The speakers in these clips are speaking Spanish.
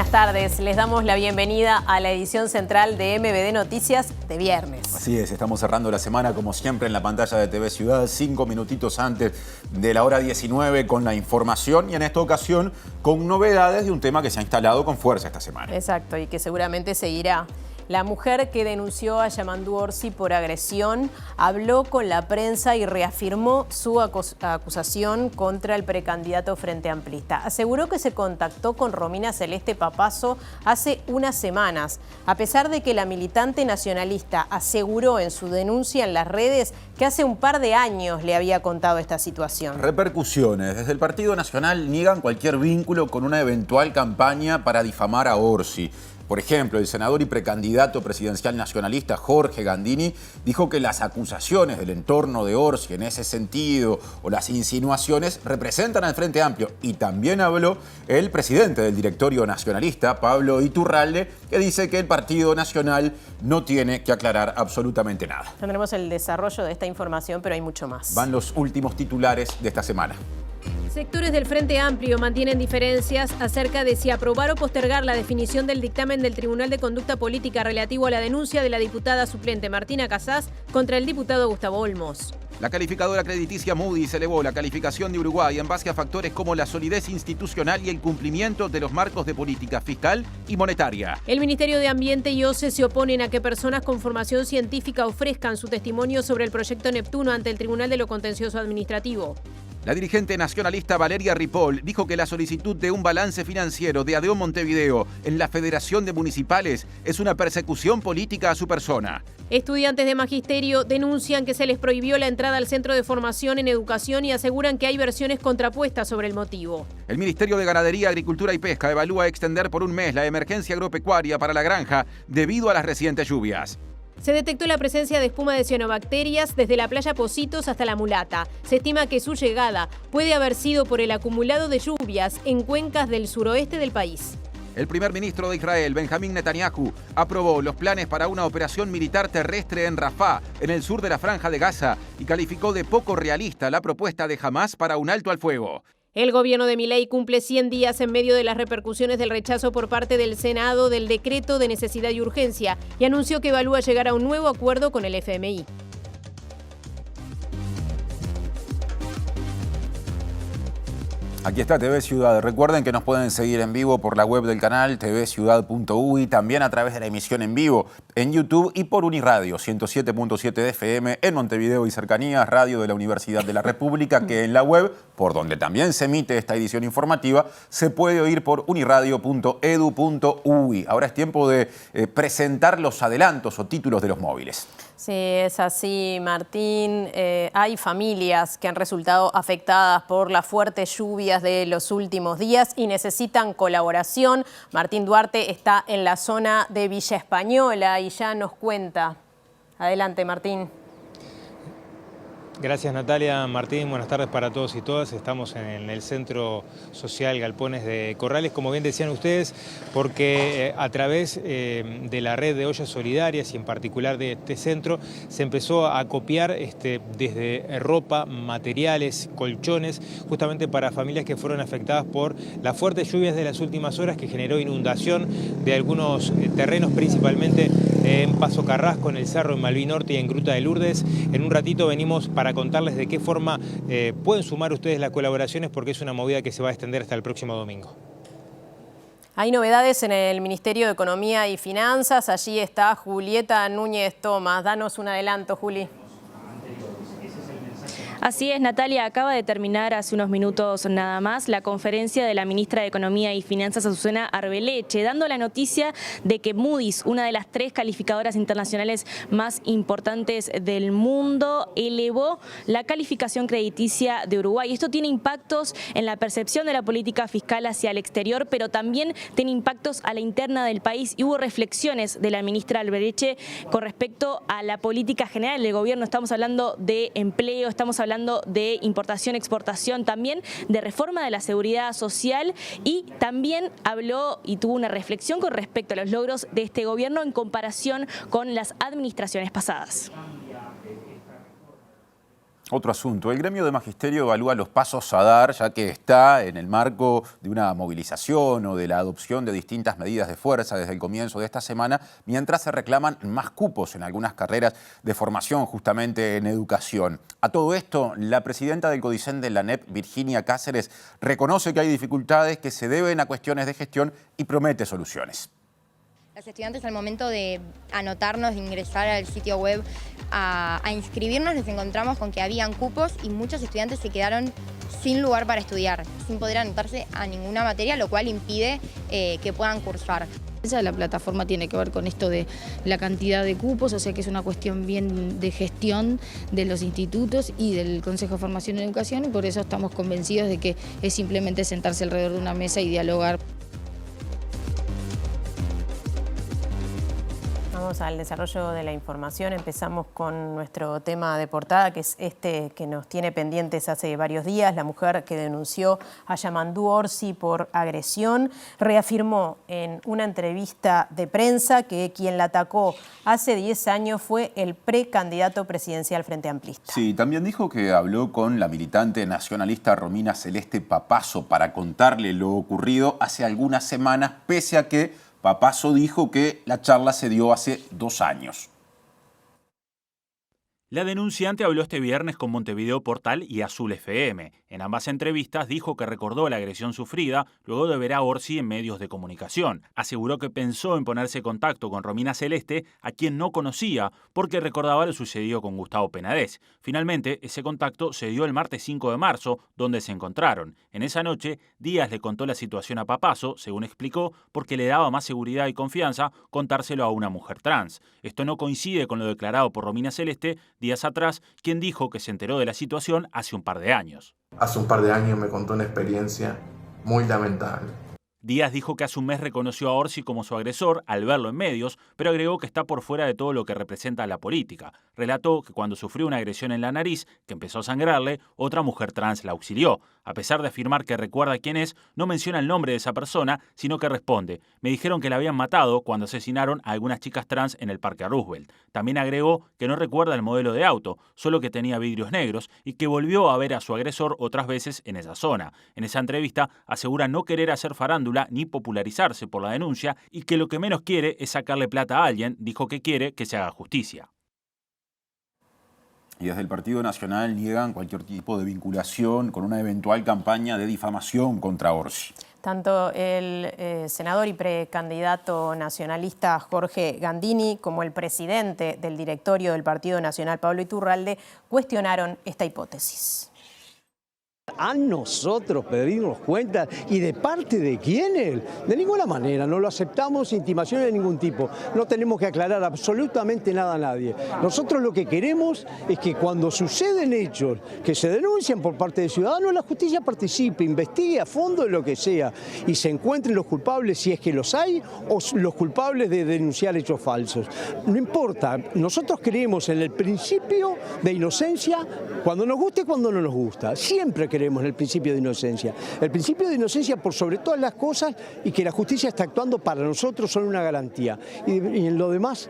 buenas tardes. Les damos la bienvenida a la edición central de MBD Noticias de viernes. Así es, estamos cerrando la semana como siempre en la pantalla de TV Ciudad, 5 minutitos antes de la hora 19 con la información y en esta ocasión con novedades de un tema que se ha instalado con fuerza esta semana. Exacto, y que seguramente seguirá. La mujer que denunció a Yamandu Orsi por agresión habló con la prensa y reafirmó su acusación contra el precandidato Frente Amplista. Aseguró que se contactó con Romina Celeste Papazo hace unas semanas, a pesar de que la militante nacionalista aseguró en su denuncia en las redes que hace un par de años le había contado esta situación. Repercusiones. Desde el Partido Nacional niegan cualquier vínculo con una eventual campaña para difamar a Orsi. Por ejemplo, el senador y precandidato presidencial nacionalista Jorge Gandini dijo que las acusaciones del entorno de Orsi en ese sentido o las insinuaciones representan al Frente Amplio. Y también habló el presidente del directorio nacionalista, Pablo Iturralde, que dice que el Partido Nacional no tiene que aclarar absolutamente nada. Tendremos el desarrollo de esta información, pero hay mucho más. Van los últimos titulares de esta semana. Sectores del Frente Amplio mantienen diferencias acerca de si aprobar o postergar la definición del dictamen del Tribunal de Conducta Política relativo a la denuncia de la diputada suplente Martina Casás contra el diputado Gustavo Olmos. La calificadora crediticia Moody's elevó la calificación de Uruguay en base a factores como la solidez institucional y el cumplimiento de los marcos de política fiscal y monetaria. El Ministerio de Ambiente y OCE se oponen a que personas con formación científica ofrezcan su testimonio sobre el proyecto Neptuno ante el Tribunal de lo Contencioso Administrativo. La dirigente nacionalista Valeria Ripoll dijo que la solicitud de un balance financiero de ADEO Montevideo en la Federación de Municipales es una persecución política a su persona. Estudiantes de magisterio denuncian que se les prohibió la entrada al centro de formación en educación y aseguran que hay versiones contrapuestas sobre el motivo. El Ministerio de Ganadería, Agricultura y Pesca evalúa extender por un mes la emergencia agropecuaria para la granja debido a las recientes lluvias. Se detectó la presencia de espuma de cianobacterias desde la playa Positos hasta la Mulata. Se estima que su llegada puede haber sido por el acumulado de lluvias en cuencas del suroeste del país. El primer ministro de Israel, Benjamín Netanyahu, aprobó los planes para una operación militar terrestre en Rafah, en el sur de la Franja de Gaza, y calificó de poco realista la propuesta de Hamás para un alto al fuego. El gobierno de Milei cumple 100 días en medio de las repercusiones del rechazo por parte del Senado del decreto de necesidad y urgencia y anunció que evalúa llegar a un nuevo acuerdo con el FMI. Aquí está TV Ciudad. Recuerden que nos pueden seguir en vivo por la web del canal tvciudad.uy, también a través de la emisión en vivo en YouTube y por Uniradio 107.7 de FM en Montevideo y cercanías, radio de la Universidad de la República, que en la web, por donde también se emite esta edición informativa, se puede oír por uniradio.edu.uy. Ahora es tiempo de presentar los adelantos o títulos de los móviles. Sí, es así, Martín. Hay familias que han resultado afectadas por las fuertes lluvias de los últimos días y necesitan colaboración. Martín Duarte está en la zona de Villa Española y ya nos cuenta. Adelante, Martín. Gracias, Natalia. Martín, buenas tardes para todos y todas. Estamos en el Centro Social Galpones de Corrales, como bien decían ustedes, porque a través de la red de ollas solidarias y en particular de este centro, se empezó a copiar desde ropa, materiales, colchones, justamente para familias que fueron afectadas por las fuertes lluvias de las últimas horas que generó inundación de algunos terrenos, principalmente en Paso Carrasco, en el Cerro, en Malvin Norte y en Gruta de Lourdes. En un ratito venimos para contarles de qué forma pueden sumar ustedes las colaboraciones, porque es una movida que se va a extender hasta el próximo domingo. Hay novedades en el Ministerio de Economía y Finanzas. Allí está Julieta Núñez Tomás. Danos un adelanto, Juli. Así es, Natalia, acaba de terminar hace unos minutos nada más la conferencia de la ministra de Economía y Finanzas, Azucena Arbeleche, dando la noticia de que Moody's, una de las 3 calificadoras internacionales más importantes del mundo, elevó la calificación crediticia de Uruguay. Esto tiene impactos en la percepción de la política fiscal hacia el exterior, pero también tiene impactos a la interna del país. Y hubo reflexiones de la ministra Arbeleche con respecto a la política general del gobierno. Estamos hablando de empleo, estamos hablando de importación, exportación, también de reforma de la seguridad social, y también habló y tuvo una reflexión con respecto a los logros de este gobierno en comparación con las administraciones pasadas. Otro asunto. El gremio de magisterio evalúa los pasos a dar, ya que está en el marco de una movilización o de la adopción de distintas medidas de fuerza desde el comienzo de esta semana, mientras se reclaman más cupos en algunas carreras de formación, justamente en educación. A todo esto, la presidenta del CODICEN de la ANEP, Virginia Cáceres, reconoce que hay dificultades que se deben a cuestiones de gestión y promete soluciones. Los estudiantes, al momento de anotarnos, de ingresar al sitio web a inscribirnos, nos encontramos con que habían cupos y muchos estudiantes se quedaron sin lugar para estudiar, sin poder anotarse a ninguna materia, lo cual impide que puedan cursar. La plataforma tiene que ver con esto de la cantidad de cupos, o sea que es una cuestión bien de gestión de los institutos y del Consejo de Formación y Educación, y por eso estamos convencidos de que es simplemente sentarse alrededor de una mesa y dialogar. Vamos al desarrollo de la información. Empezamos con nuestro tema de portada, que es este que nos tiene pendientes hace varios días. La mujer que denunció a Yamandú Orsi por agresión reafirmó en una entrevista de prensa que quien la atacó hace 10 años fue el precandidato presidencial Frente Amplista. Sí, también dijo que habló con la militante nacionalista Romina Celeste Papazo para contarle lo ocurrido hace algunas semanas, pese a que Papazo dijo que la charla se dio hace 2 años. La denunciante habló este viernes con Montevideo Portal y Azul FM. En ambas entrevistas dijo que recordó la agresión sufrida luego de ver a Orsi en medios de comunicación. Aseguró que pensó en ponerse en contacto con Romina Celeste, a quien no conocía, porque recordaba lo sucedido con Gustavo Penades. Finalmente, ese contacto se dio el martes 5 de marzo, donde se encontraron. En esa noche, Díaz le contó la situación a Papazo, según explicó, porque le daba más seguridad y confianza contárselo a una mujer trans. Esto no coincide con lo declarado por Romina Celeste días atrás, quien dijo que se enteró de la situación hace un par de años. Hace un par de años me contó una experiencia muy lamentable. Díaz dijo que hace un mes reconoció a Orsi como su agresor al verlo en medios, pero agregó que está por fuera de todo lo que representa la política. Relató que cuando sufrió una agresión en la nariz, que empezó a sangrarle, otra mujer trans la auxilió. A pesar de afirmar que recuerda quién es, no menciona el nombre de esa persona, sino que responde: me dijeron que la habían matado cuando asesinaron a algunas chicas trans en el Parque Roosevelt. También agregó que no recuerda el modelo de auto, solo que tenía vidrios negros y que volvió a ver a su agresor otras veces en esa zona. En esa entrevista asegura no querer hacer farándula ni popularizarse por la denuncia y que lo que menos quiere es sacarle plata a alguien. Dijo que quiere que se haga justicia. Y desde el Partido Nacional niegan cualquier tipo de vinculación con una eventual campaña de difamación contra Orsi. Tanto el senador y precandidato nacionalista Jorge Gandini como el presidente del directorio del Partido Nacional, Pablo Iturralde, cuestionaron esta hipótesis. A nosotros pedirnos cuentas, ¿y de parte de quiénes? De ninguna manera, no lo aceptamos, intimaciones de ningún tipo. No tenemos que aclarar absolutamente nada a nadie. Nosotros lo que queremos es que cuando suceden hechos que se denuncian por parte de ciudadanos, la justicia participe, investigue a fondo de lo que sea y se encuentren los culpables, si es que los hay, o los culpables de denunciar hechos falsos. No importa, nosotros creemos en el principio de inocencia, cuando nos gusta y cuando no nos gusta. Siempre creemos en el principio de inocencia. El principio de inocencia por sobre todas las cosas, y que la justicia está actuando para nosotros, son una garantía. Y en lo demás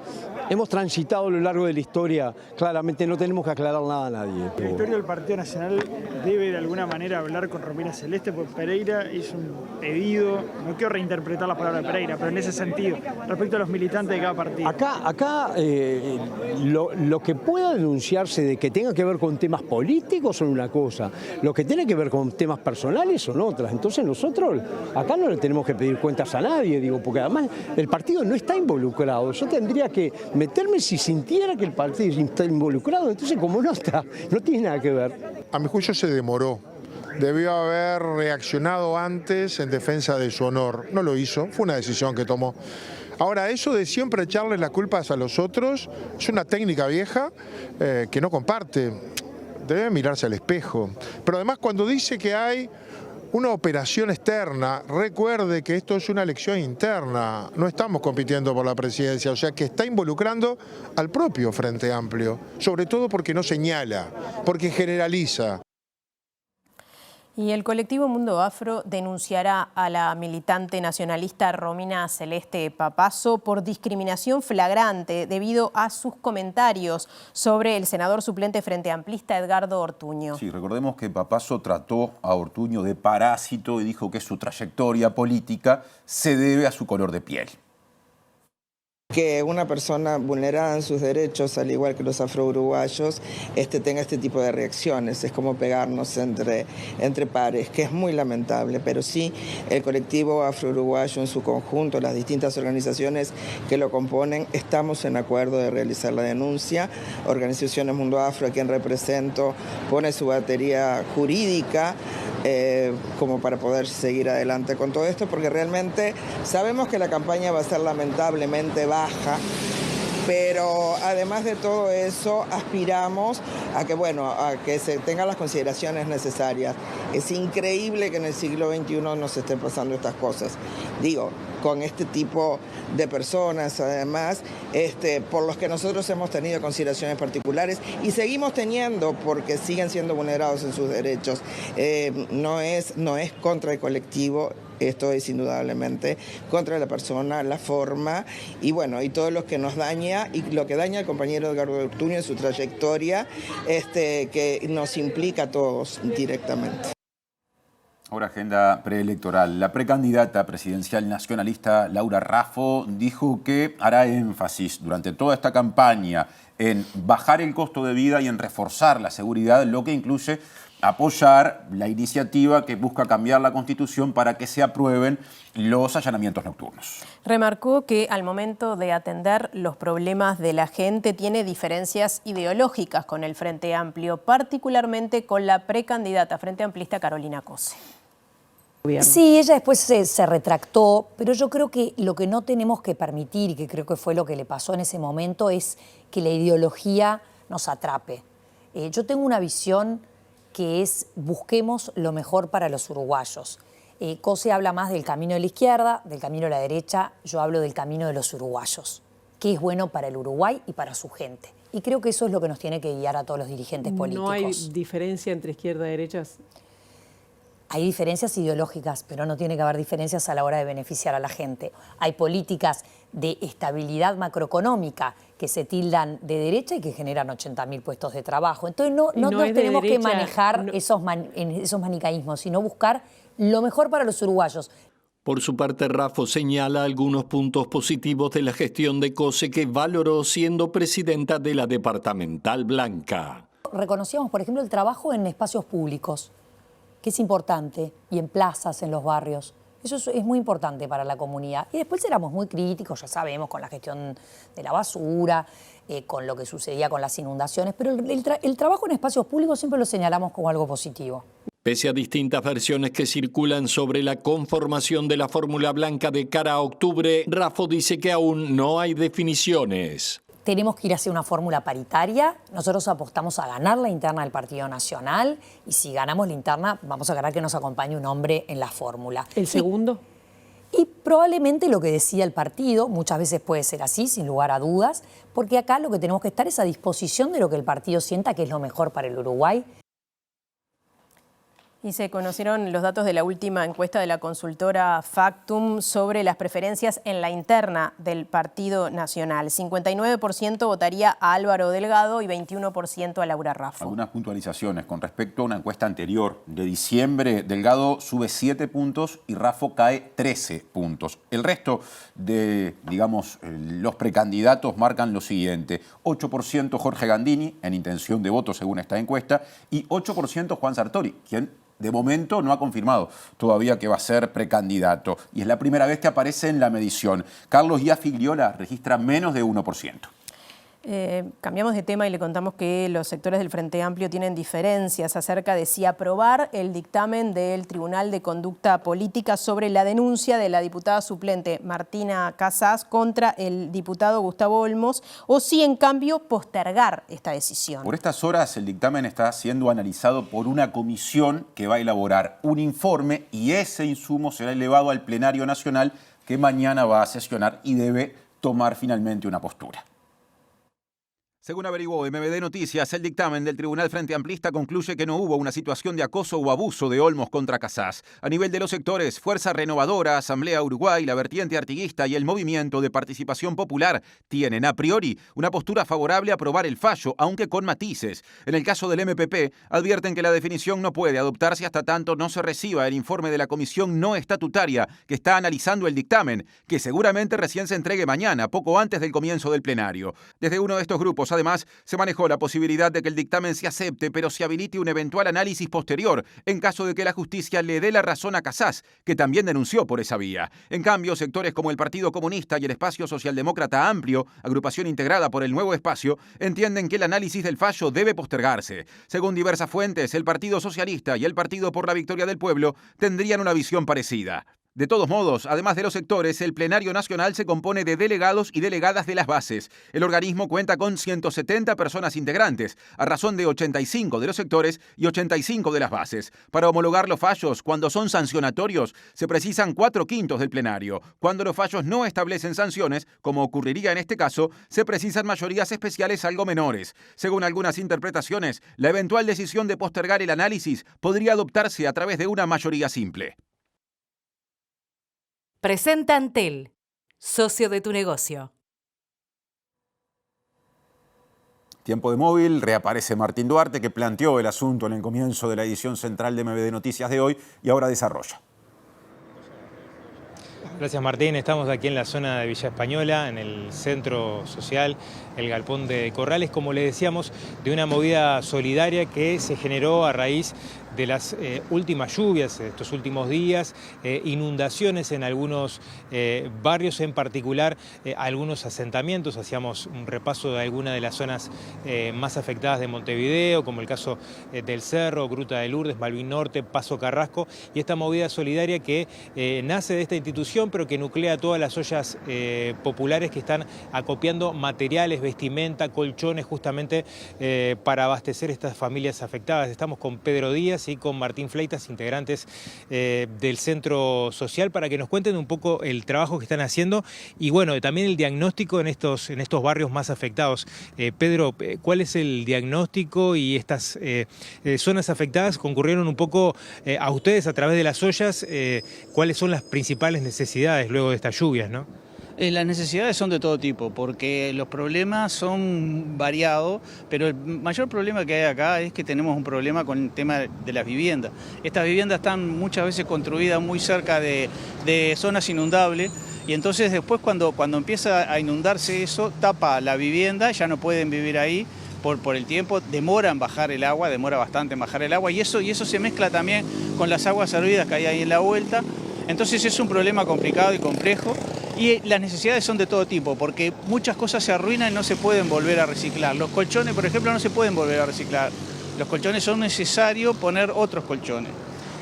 hemos transitado a lo largo de la historia, claramente no tenemos que aclarar nada a nadie. El directorio del Partido Nacional debe de alguna manera hablar con Romina Celeste, porque Pereira hizo un pedido, no quiero reinterpretar la palabra de Pereira, pero en ese sentido, respecto a los militantes de cada partido. Acá lo que pueda denunciarse de que tenga que ver con temas políticos son una cosa, lo que tiene que ver con temas personales son otras. Entonces nosotros acá no le tenemos que pedir cuentas a nadie, digo, porque además el partido no está involucrado. Yo tendría que meterme si sintiera que el partido está involucrado. Entonces, como no está, no tiene nada que ver. A mi juicio se demoró. Debió haber reaccionado antes en defensa de su honor. No lo hizo, fue una decisión que tomó. Ahora, eso de siempre echarle las culpas a los otros es una técnica vieja que no comparte. Debe mirarse al espejo. Pero además, cuando dice que hay una operación externa, recuerde que esto es una elección interna. No estamos compitiendo por la presidencia, o sea que está involucrando al propio Frente Amplio, sobre todo porque no señala, porque generaliza. Y el colectivo Mundo Afro denunciará a la militante nacionalista Romina Celeste Papazo por discriminación flagrante debido a sus comentarios sobre el senador suplente frente amplista Edgardo Ortuño. Sí, recordemos que Papazo trató a Ortuño de parásito y dijo que su trayectoria política se debe a su color de piel. Que una persona vulnerada en sus derechos, al igual que los afro-uruguayos, tenga este tipo de reacciones. Es como pegarnos entre pares, que es muy lamentable, pero sí el colectivo afro-uruguayo en su conjunto, las distintas organizaciones que lo componen, estamos en acuerdo de realizar la denuncia. Organizaciones Mundo Afro, a quien represento, pone su batería jurídica como para poder seguir adelante con todo esto, porque realmente sabemos que la campaña va a ser lamentablemente baja, pero además de todo eso aspiramos a que se tengan las consideraciones necesarias. Es increíble que en el siglo XXI nos estén pasando estas cosas. Digo, con este tipo de personas, además, por los que nosotros hemos tenido consideraciones particulares y seguimos teniendo porque siguen siendo vulnerados en sus derechos. No es contra el colectivo, esto es indudablemente contra la persona, la forma y todo lo que nos daña y lo que daña al compañero Edgardo Ortuño en su trayectoria, que nos implica a todos directamente. Ahora, agenda preelectoral. La precandidata presidencial nacionalista Laura Raffo dijo que hará énfasis durante toda esta campaña en bajar el costo de vida y en reforzar la seguridad, lo que incluye apoyar la iniciativa que busca cambiar la Constitución para que se aprueben los allanamientos nocturnos. Remarcó que al momento de atender los problemas de la gente tiene diferencias ideológicas con el Frente Amplio, particularmente con la precandidata frente amplista Carolina Cose. Sí, ella después se retractó, pero yo creo que lo que no tenemos que permitir, y que creo que fue lo que le pasó en ese momento, es que la ideología nos atrape. Yo tengo una visión que es busquemos lo mejor para los uruguayos. Cose habla más del camino de la izquierda, del camino de la derecha, yo hablo del camino de los uruguayos, que es bueno para el Uruguay y para su gente. Y creo que eso es lo que nos tiene que guiar a todos los dirigentes políticos. ¿No hay diferencia entre izquierda y derechas? Hay diferencias ideológicas, pero no tiene que haber diferencias a la hora de beneficiar a la gente. Hay políticas de estabilidad macroeconómica que se tildan de derecha y que generan 80.000 puestos de trabajo. Entonces no tenemos que manejar esos manicaísmos, sino buscar lo mejor para los uruguayos. Por su parte, Raffo señala algunos puntos positivos de la gestión de Cose que valoró siendo presidenta de la departamental blanca. Reconocíamos, por ejemplo, el trabajo en espacios públicos, que es importante, y en plazas, en los barrios. Eso es muy importante para la comunidad. Y después éramos muy críticos, ya sabemos, con la gestión de la basura, con lo que sucedía con las inundaciones, pero el trabajo en espacios públicos siempre lo señalamos como algo positivo. Pese a distintas versiones que circulan sobre la conformación de la fórmula blanca de cara a octubre, Raffo dice que aún no hay definiciones. Tenemos que ir hacia una fórmula paritaria. Nosotros apostamos a ganar la interna del Partido Nacional y si ganamos la interna vamos a ganar que nos acompañe un hombre en la fórmula. ¿El segundo? Y probablemente lo que decida el partido, muchas veces puede ser así, sin lugar a dudas, porque acá lo que tenemos que estar es a disposición de lo que el partido sienta que es lo mejor para el Uruguay. Y se conocieron los datos de la última encuesta de la consultora Factum sobre las preferencias en la interna del Partido Nacional. 59% votaría a Álvaro Delgado y 21% a Laura Raffo. Algunas puntualizaciones con respecto a una encuesta anterior de diciembre. Delgado sube 7 puntos y Raffo cae 13 puntos. El resto de, los precandidatos marcan lo siguiente. 8% Jorge Gandini, en intención de voto según esta encuesta, y 8% Juan Sartori, quien de momento no ha confirmado todavía que va a ser precandidato. Y es la primera vez que aparece en la medición. Carlos Iafigliola registra menos de 1%. Cambiamos de tema y le contamos que los sectores del Frente Amplio tienen diferencias acerca de si aprobar el dictamen del Tribunal de Conducta Política sobre la denuncia de la diputada suplente Martina Casas contra el diputado Gustavo Olmos o si en cambio postergar esta decisión. Por estas horas el dictamen está siendo analizado por una comisión que va a elaborar un informe y ese insumo será elevado al Plenario Nacional que mañana va a sesionar y debe tomar finalmente una postura. Según averiguó MBD Noticias, el dictamen del Tribunal Frente Amplista concluye que no hubo una situación de acoso o abuso de Olmos contra Casás. A nivel de los sectores, Fuerza Renovadora, Asamblea Uruguay, la Vertiente Artiguista y el Movimiento de Participación Popular tienen a priori una postura favorable a aprobar el fallo, aunque con matices. En el caso del MPP, advierten que la definición no puede adoptarse hasta tanto no se reciba el informe de la comisión no estatutaria que está analizando el dictamen, que seguramente recién se entregue mañana, poco antes del comienzo del plenario. Desde uno de estos grupos, además, se manejó la posibilidad de que el dictamen se acepte, pero se habilite un eventual análisis posterior, en caso de que la justicia le dé la razón a Casás, que también denunció por esa vía. En cambio, sectores como el Partido Comunista y el Espacio Socialdemócrata Amplio, agrupación integrada por el Nuevo Espacio, entienden que el análisis del fallo debe postergarse. Según diversas fuentes, el Partido Socialista y el Partido por la Victoria del Pueblo tendrían una visión parecida. De todos modos, además de los sectores, el plenario nacional se compone de delegados y delegadas de las bases. El organismo cuenta con 170 personas integrantes, a razón de 85 de los sectores y 85 de las bases. Para homologar los fallos, cuando son sancionatorios, se precisan 4/5 del plenario. Cuando los fallos no establecen sanciones, como ocurriría en este caso, se precisan mayorías especiales algo menores. Según algunas interpretaciones, la eventual decisión de postergar el análisis podría adoptarse a través de una mayoría simple. Presenta Antel, socio de tu negocio. Tiempo de móvil, reaparece Martín Duarte, que planteó el asunto en el comienzo de la edición central de MBD Noticias de hoy y ahora desarrolla. Gracias, Martín. Estamos aquí en la zona de Villa Española, en el centro social, el Galpón de Corrales, como le decíamos, de una movida solidaria que se generó a raíz de las últimas lluvias, estos últimos días, inundaciones en algunos barrios, en particular algunos asentamientos. Hacíamos un repaso de algunas de las zonas más afectadas de Montevideo, como el caso del Cerro, Gruta de Lourdes, Malvin Norte, Paso Carrasco, y esta movida solidaria que nace de esta institución, pero que nuclea todas las ollas populares que están acopiando materiales, vestimenta, colchones, justamente para abastecer estas familias afectadas. Estamos con Pedro Díaz y con Martín Fleitas, integrantes del Centro Social, para que nos cuenten un poco el trabajo que están haciendo y bueno, también el diagnóstico en estos barrios más afectados. Pedro, ¿cuál es el diagnóstico? Y estas zonas afectadas concurrieron un poco a ustedes a través de las ollas. ¿Cuáles son las principales necesidades luego de estas lluvias, no? Las necesidades son de todo tipo, porque los problemas son variados, pero el mayor problema que hay acá es que tenemos un problema con el tema de las viviendas. Estas viviendas están muchas veces construidas muy cerca de zonas inundables, y entonces después cuando empieza a inundarse eso, tapa la vivienda, ya no pueden vivir ahí por el tiempo, demora en bajar el agua, demora bastante en bajar el agua, y eso se mezcla también con las aguas hervidas que hay ahí en la vuelta. Entonces es un problema complicado y complejo. Y las necesidades son de todo tipo, porque muchas cosas se arruinan y no se pueden volver a reciclar. Los colchones, por ejemplo, no se pueden volver a reciclar. Los colchones son necesarios poner otros colchones.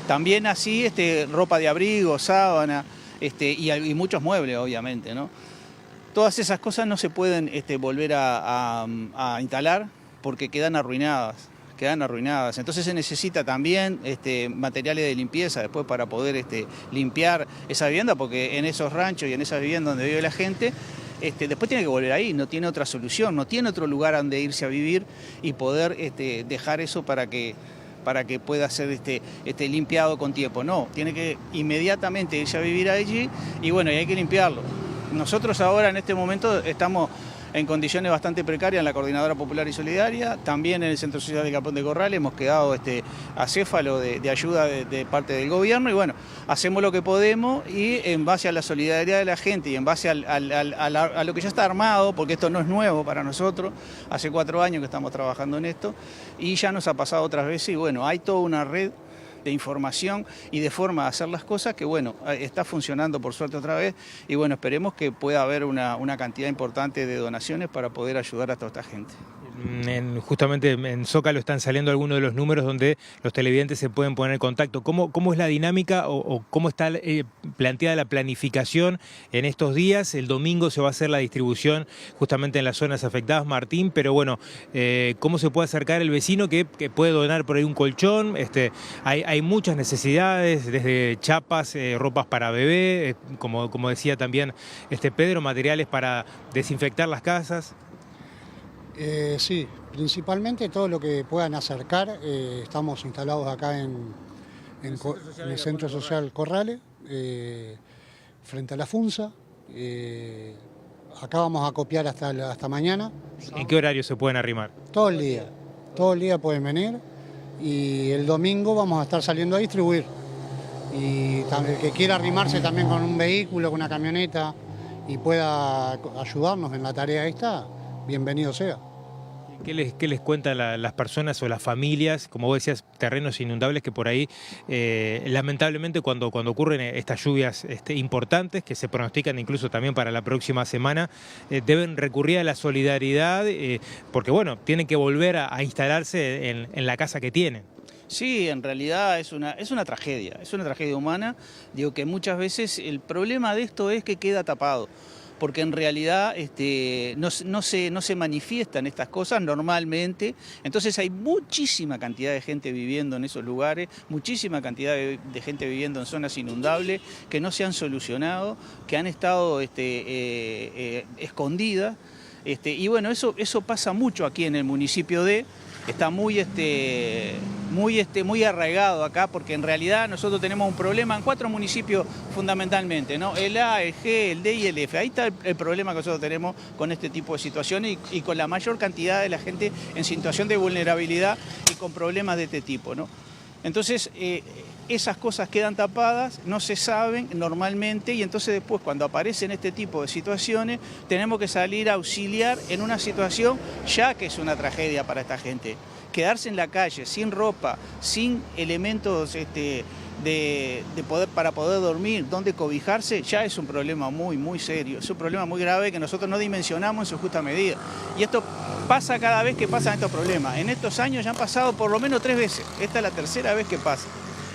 También así ropa de abrigo, sábana y muchos muebles, obviamente, ¿no? Todas esas cosas no se pueden volver a instalar porque quedan arruinadas. Entonces se necesita también materiales de limpieza después para poder limpiar esa vivienda, porque en esos ranchos y en esas viviendas donde vive la gente, después tiene que volver ahí, no tiene otra solución, no tiene otro lugar donde irse a vivir y poder dejar eso para que pueda ser limpiado con tiempo. No, tiene que inmediatamente irse a vivir allí y bueno, y hay que limpiarlo. Nosotros ahora en este momento estamos en condiciones bastante precarias en la Coordinadora Popular y Solidaria, también en el Centro Social de Galpón de Corrales hemos quedado acéfalo de ayuda de parte del gobierno y bueno, hacemos lo que podemos y en base a la solidaridad de la gente y en base a lo que ya está armado, porque esto no es nuevo para nosotros, hace 4 años que estamos trabajando en esto y ya nos ha pasado otras veces y bueno, hay toda una red de información y de forma de hacer las cosas que bueno, está funcionando por suerte otra vez y bueno, esperemos que pueda haber una cantidad importante de donaciones para poder ayudar a toda esta gente. Justamente en Zócalo están saliendo algunos de los números donde los televidentes se pueden poner en contacto. ¿Cómo es la dinámica o cómo está planteada la planificación en estos días? El domingo se va a hacer la distribución justamente en las zonas afectadas, Martín, pero bueno, ¿cómo se puede acercar el vecino que puede donar por ahí un colchón? Hay muchas necesidades, desde chapas, ropas para bebé, como decía también Pedro, materiales para desinfectar las casas. Sí, principalmente todo lo que puedan acercar. Estamos instalados acá en el Centro Social Corrales, frente a la Funza. Acá vamos a copiar hasta mañana. ¿En qué horario se pueden arrimar? Todo el día pueden venir y el domingo vamos a estar saliendo a distribuir. Y el que quiera arrimarse también con un vehículo, con una camioneta y pueda ayudarnos en la tarea esta, bienvenido sea. ¿Qué les cuentan las personas o las familias, como vos decías, terrenos inundables que por ahí, lamentablemente cuando ocurren estas lluvias importantes, que se pronostican incluso también para la próxima semana, deben recurrir a la solidaridad porque bueno, tienen que volver a instalarse en la casa que tienen? Sí, en realidad es una tragedia humana. Digo que muchas veces el problema de esto es que queda tapado, porque en realidad no se manifiestan estas cosas normalmente. Entonces hay muchísima cantidad de gente viviendo en esos lugares, muchísima cantidad de gente viviendo en zonas inundables que no se han solucionado, que han estado escondidas. Y bueno, eso pasa mucho aquí en el municipio está muy arraigado acá, porque en realidad nosotros tenemos un problema en 4 municipios fundamentalmente, ¿no? El A, el G, el D y el F. Ahí está el problema que nosotros tenemos con este tipo de situaciones y con la mayor cantidad de la gente en situación de vulnerabilidad y con problemas de este tipo, ¿no? Entonces, esas cosas quedan tapadas, no se saben normalmente, y entonces después cuando aparecen este tipo de situaciones tenemos que salir a auxiliar en una situación ya que es una tragedia para esta gente. Quedarse en la calle sin ropa, sin elementos para poder dormir, donde cobijarse, ya es un problema muy serio, es un problema muy grave que nosotros no dimensionamos en su justa medida. Y esto pasa cada vez que pasan estos problemas. En estos años ya han pasado por lo menos 3 veces, esta es la tercera vez que pasa.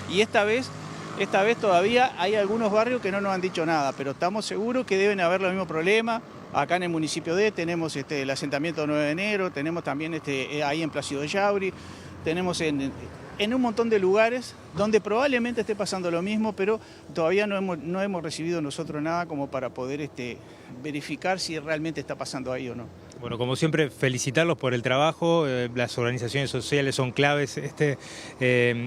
Y esta vez todavía hay algunos barrios que no nos han dicho nada, pero estamos seguros que deben haber los mismos problemas. Acá en el municipio D tenemos el asentamiento 9 de enero, tenemos también ahí en Plácido de Yauri, tenemos en un montón de lugares donde probablemente esté pasando lo mismo, pero todavía no hemos recibido nosotros nada como para poder verificar si realmente está pasando ahí o no. Bueno, como siempre, felicitarlos por el trabajo. Las organizaciones sociales son claves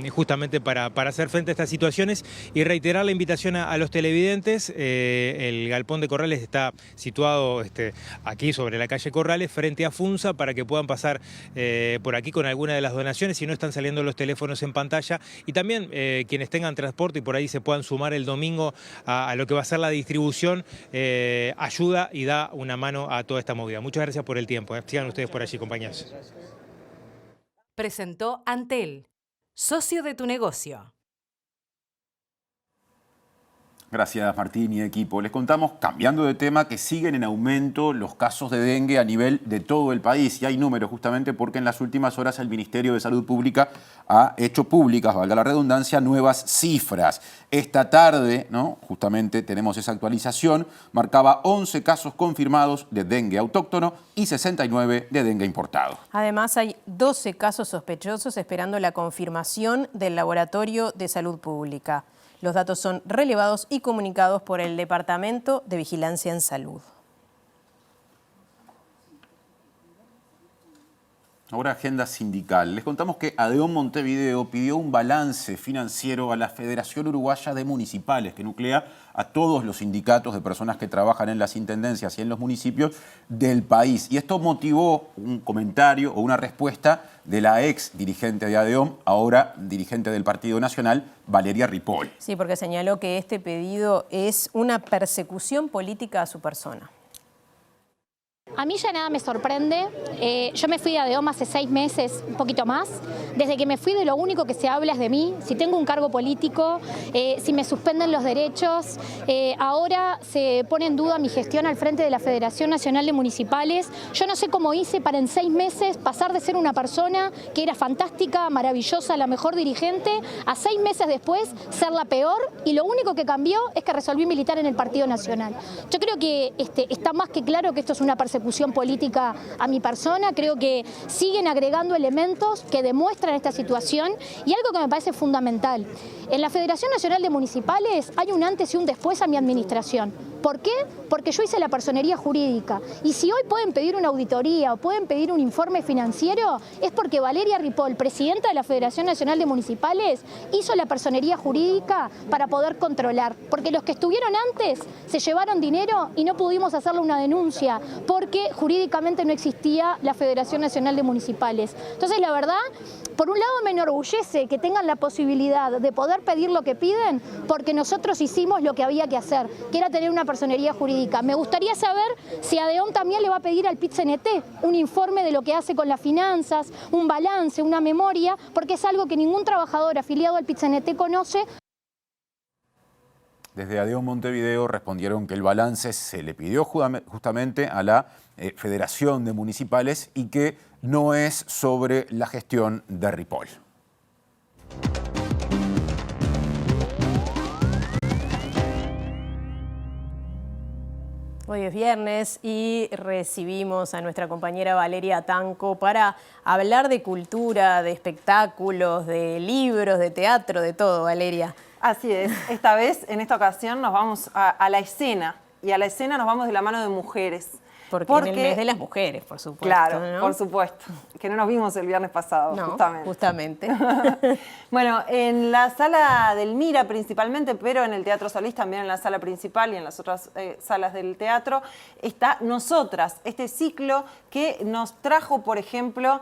justamente para hacer frente a estas situaciones, y reiterar la invitación a los televidentes. El Galpón de Corrales está situado aquí sobre la calle Corrales, frente a Funza, para que puedan pasar por aquí con alguna de las donaciones, si no están saliendo los teléfonos en pantalla, y también quienes tengan transporte y por ahí se puedan sumar el domingo a lo que va a ser la distribución, ayuda y da una mano a toda esta movida. Muchas gracias por el tiempo. Sigan ustedes por allí, compañeros. Presentó Antel, socio de tu negocio. Gracias, Martín y equipo. Les contamos, cambiando de tema, que siguen en aumento los casos de dengue a nivel de todo el país. Y hay números justamente porque en las últimas horas el Ministerio de Salud Pública ha hecho públicas, valga la redundancia, nuevas cifras. Esta tarde, ¿no?, justamente tenemos esa actualización, marcaba 11 casos confirmados de dengue autóctono y 69 de dengue importado. Además, hay 12 casos sospechosos esperando la confirmación del Laboratorio de Salud Pública. Los datos son relevados y comunicados por el Departamento de Vigilancia en Salud. Ahora, agenda sindical. Les contamos que ADEOM Montevideo pidió un balance financiero a la Federación Uruguaya de Municipales, que nuclea a todos los sindicatos de personas que trabajan en las intendencias y en los municipios del país. Y esto motivó un comentario o una respuesta de la ex dirigente de ADEOM, ahora dirigente del Partido Nacional, Valeria Ripoll. Sí, porque señaló que este pedido es una persecución política a su persona. A mí ya nada me sorprende. Yo me fui de ADEOM hace 6 meses, un poquito más. Desde que me fui, de lo único que se habla es de mí. Si tengo un cargo político, si me suspenden los derechos. Ahora se pone en duda mi gestión al frente de la Federación Nacional de Municipales. Yo no sé cómo hice para en 6 meses pasar de ser una persona que era fantástica, maravillosa, la mejor dirigente, a 6 meses después ser la peor, y lo único que cambió es que resolví militar en el Partido Nacional. Yo creo que está más que claro que esto es una persecución persecución política a mi persona. Creo que siguen agregando elementos que demuestran esta situación y algo que me parece fundamental. En la Federación Nacional de Municipales hay un antes y un después a mi administración. ¿Por qué? Porque yo hice la personería jurídica. Y si hoy pueden pedir una auditoría o pueden pedir un informe financiero, es porque Valeria Ripoll, presidenta de la Federación Nacional de Municipales, hizo la personería jurídica para poder controlar. Porque los que estuvieron antes se llevaron dinero y no pudimos hacerle una denuncia, porque jurídicamente no existía la Federación Nacional de Municipales. Entonces, la verdad, por un lado me enorgullece que tengan la posibilidad de poder pedir lo que piden, porque nosotros hicimos lo que había que hacer, que era tener una personería jurídica. Me gustaría saber si ADEOM también le va a pedir al PIT-CNT un informe de lo que hace con las finanzas, un balance, una memoria, porque es algo que ningún trabajador afiliado al PIT-CNT conoce. Desde ADEOM Montevideo respondieron que el balance se le pidió justamente a la Federación de Municipales y que no es sobre la gestión de Ripoll. Hoy es viernes y recibimos a nuestra compañera Valeria Tanco para hablar de cultura, de espectáculos, de libros, de teatro, de todo, Valeria. Así es. Esta vez, en esta ocasión, nos vamos a la escena. Y a la escena nos vamos de la mano de mujeres. Porque en el mes de las mujeres, por supuesto. Claro, ¿no? por supuesto. Que no nos vimos el viernes pasado, no, justamente. Bueno, en la sala del Mira principalmente, pero en el Teatro Solís también en la sala principal y en las otras salas del teatro, está Nosotras, este ciclo que nos trajo, por ejemplo,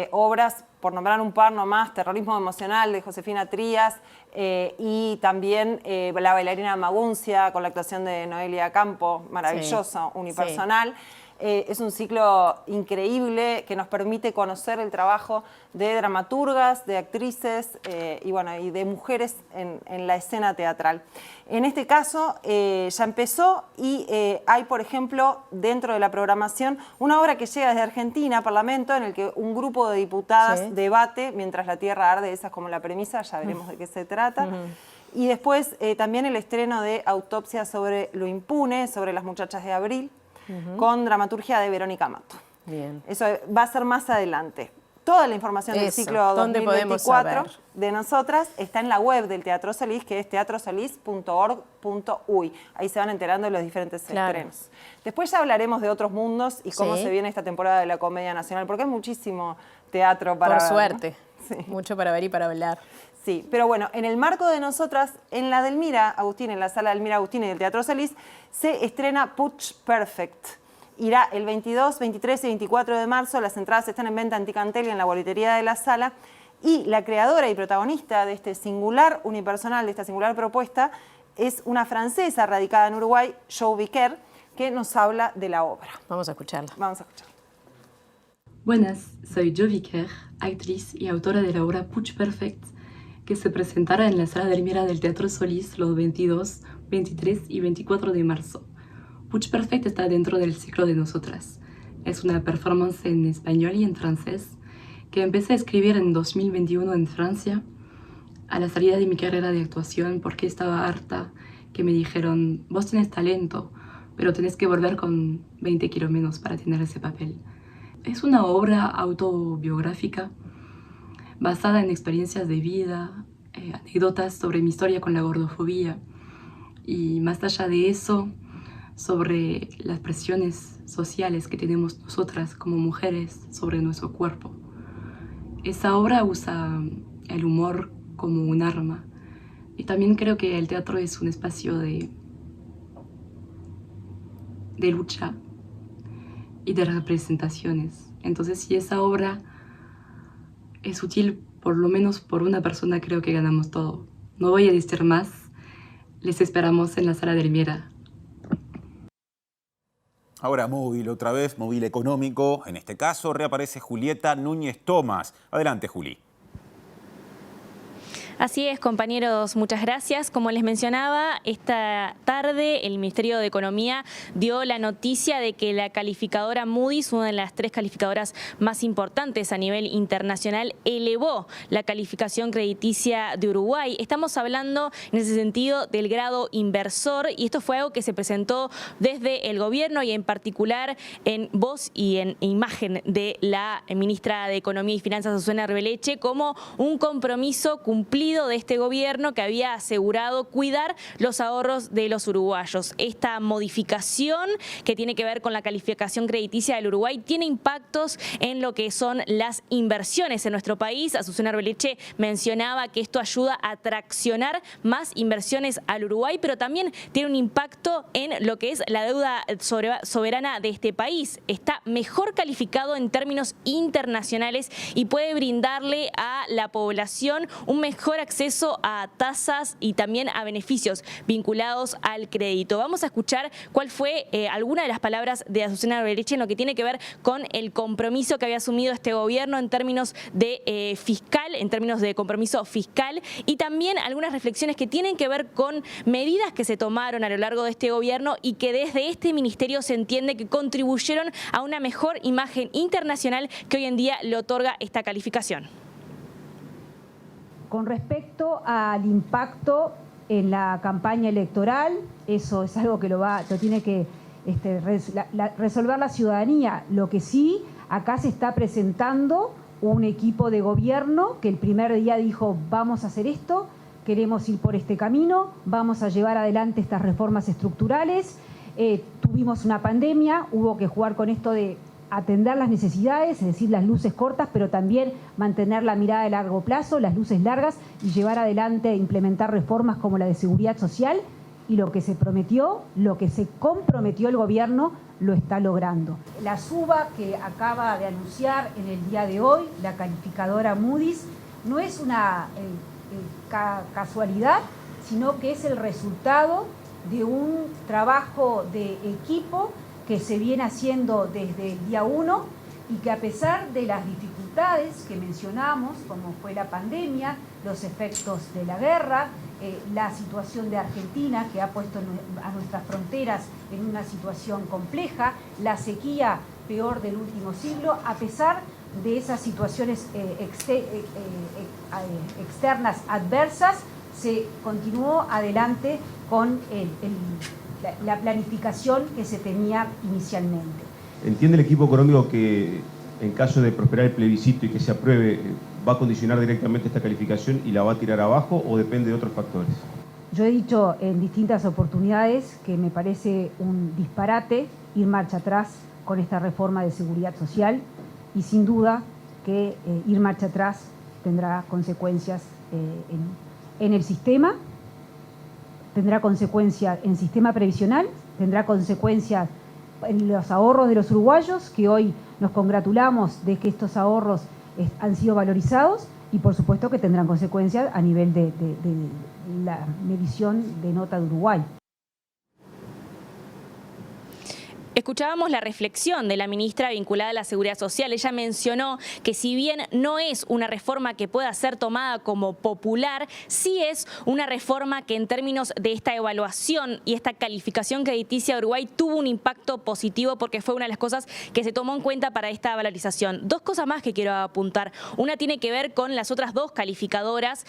obras, por nombrar un par nomás, Terrorismo Emocional de Josefina Trías, y también La bailarina Maguncia, con la actuación de Noelia Campo, maravilloso, sí, unipersonal. Sí. Es un ciclo increíble que nos permite conocer el trabajo de dramaturgas, de actrices y de mujeres en la escena teatral. En este caso ya empezó y hay, por ejemplo, dentro de la programación, una obra que llega desde Argentina, Parlamento, en el que un grupo de diputadas debate mientras la tierra arde. Esa es como la premisa, ya veremos de qué se trata. Y después también el estreno de Autopsia sobre lo impune, sobre las muchachas de abril, con dramaturgia de Verónica Mato. Bien. Eso va a ser más adelante. Toda la información del ciclo 2024 de Nosotras está en la web del Teatro Solís, que es teatrosolís.org.uy. Ahí se van enterando de los diferentes estrenos. Después ya hablaremos de otros mundos y cómo se viene esta temporada de la Comedia Nacional, porque hay muchísimo teatro para ver. Por suerte. Sí. Mucho para ver y para hablar. Sí, pero bueno, en el marco de Nosotras, en la del Mira Agustín, en la sala del Mira Agustín y del Teatro Solís, se estrena Pitch Perfect. Irá el 22, 23 y 24 de marzo. Las entradas están en venta en Ticantel y en la boletería de la sala. Y la creadora y protagonista de este singular unipersonal, de esta singular propuesta, es una francesa radicada en Uruguay, Jo Viquer, que nos habla de la obra. Vamos a escucharla. Vamos a escucharla. Buenas, soy Jo Viquer, actriz y autora de la obra Pitch Perfect, que se presentará en la sala del Mira del Teatro Solís los 22, 23 y 24 de marzo. Pitch Perfect está dentro del ciclo de Nosotras. Es una performance en español y en francés que empecé a escribir en 2021 en Francia, a la salida de mi carrera de actuación, porque estaba harta que me dijeron: vos tenés talento, pero tenés que volver con 20 kilos menos para tener ese papel. Es una obra autobiográfica basada en experiencias de vida, anécdotas sobre mi historia con la gordofobia y, más allá de eso, sobre las presiones sociales que tenemos nosotras como mujeres sobre nuestro cuerpo. Esa obra usa el humor como un arma y también creo que el teatro es un espacio de lucha y de representaciones. Entonces, si esa obra es útil por lo menos por una persona, creo que ganamos todo. No voy a decir más. Les esperamos en la sala del Mira. Ahora móvil, otra vez, móvil económico. En este caso reaparece Julieta Núñez Tomás. Adelante, Juli. Así es, compañeros, muchas gracias. Como les mencionaba, esta tarde el Ministerio de Economía dio la noticia de que la calificadora Moody's, una de las 3 calificadoras más importantes a nivel internacional, elevó la calificación crediticia de Uruguay. Estamos hablando en ese sentido del grado inversor, y esto fue algo que se presentó desde el gobierno y en particular en voz y en imagen de la ministra de Economía y Finanzas, Azucena Arbeleche, como un compromiso cumplido de este gobierno que había asegurado cuidar los ahorros de los uruguayos. Esta modificación que tiene que ver con la calificación crediticia del Uruguay tiene impactos en lo que son las inversiones en nuestro país. Azucena Arbeleche mencionaba que esto ayuda a traccionar más inversiones al Uruguay, pero también tiene un impacto en lo que es la deuda soberana de este país. Está mejor calificado en términos internacionales y puede brindarle a la población un mejor acceso a tasas y también a beneficios vinculados al crédito. Vamos a escuchar cuál fue alguna de las palabras de Azucena Arbeleche en lo que tiene que ver con el compromiso que había asumido este gobierno en términos de fiscal, en términos de compromiso fiscal, y también algunas reflexiones que tienen que ver con medidas que se tomaron a lo largo de este gobierno y que desde este ministerio se entiende que contribuyeron a una mejor imagen internacional que hoy en día le otorga esta calificación. Con respecto al impacto en la campaña electoral, eso es algo que lo tiene que resolver la ciudadanía. Lo que sí, acá se está presentando un equipo de gobierno que el primer día dijo: vamos a hacer esto, queremos ir por este camino, vamos a llevar adelante estas reformas estructurales. Tuvimos una pandemia, hubo que jugar con esto de atender las necesidades, es decir, las luces cortas, pero también mantener la mirada de largo plazo, las luces largas, y llevar adelante e implementar reformas como la de seguridad social. Y lo que se prometió, lo que se comprometió el gobierno, lo está logrando. La suba que acaba de anunciar en el día de hoy la calificadora Moody's no es una casualidad, sino que es el resultado de un trabajo de equipo que se viene haciendo desde el día 1 y que, a pesar de las dificultades que mencionamos, como fue la pandemia, los efectos de la guerra, la situación de Argentina, que ha puesto a nuestras fronteras en una situación compleja, la sequía peor del último siglo, a pesar de esas situaciones externas adversas, se continuó adelante con la planificación que se tenía inicialmente. ¿Entiende el equipo económico que en caso de prosperar el plebiscito y que se apruebe, va a condicionar directamente esta calificación y la va a tirar abajo, o depende de otros factores? Yo he dicho en distintas oportunidades que me parece un disparate ir marcha atrás con esta reforma de seguridad social, y sin duda que ir marcha atrás tendrá consecuencias en el sistema, tendrá consecuencias en el sistema previsional, tendrá consecuencias en los ahorros de los uruguayos, que hoy nos congratulamos de que estos ahorros han sido valorizados, y por supuesto que tendrán consecuencias a nivel de la medición de nota de Uruguay. Escuchábamos la reflexión de la ministra vinculada a la seguridad social. Ella mencionó que si bien no es una reforma que pueda ser tomada como popular, sí es una reforma que en términos de esta evaluación y esta calificación crediticia de Uruguay tuvo un impacto positivo, porque fue una de las cosas que se tomó en cuenta para esta valorización. 2 cosas más que quiero apuntar. Una tiene que ver con las otras 2 calificadoras,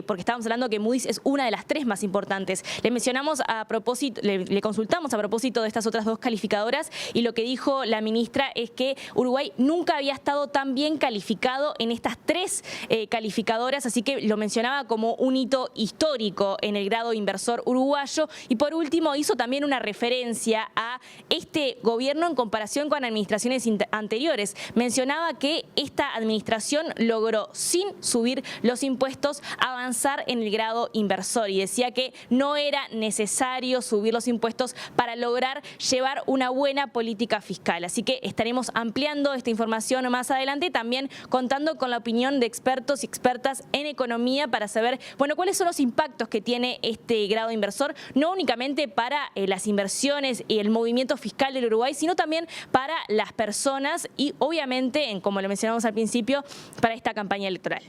porque estábamos hablando que Moody's es una de las 3 más importantes. Le mencionamos a propósito, le consultamos a propósito de estas otras 2 calificadoras, y lo que dijo la ministra es que Uruguay nunca había estado tan bien calificado en estas 3 calificadoras, así que lo mencionaba como un hito histórico en el grado inversor uruguayo. Y por último hizo también una referencia a este gobierno en comparación con administraciones anteriores. Mencionaba que esta administración logró, sin subir los impuestos, avanzar en el grado inversor, y decía que no era necesario subir los impuestos para lograr llevar una buena política fiscal. Así que estaremos ampliando esta información más adelante, también contando con la opinión de expertos y expertas en economía para saber, bueno, cuáles son los impactos que tiene este grado inversor, no únicamente para las inversiones y el movimiento fiscal del Uruguay, sino también para las personas y, obviamente, como lo mencionamos al principio, para esta campaña electoral.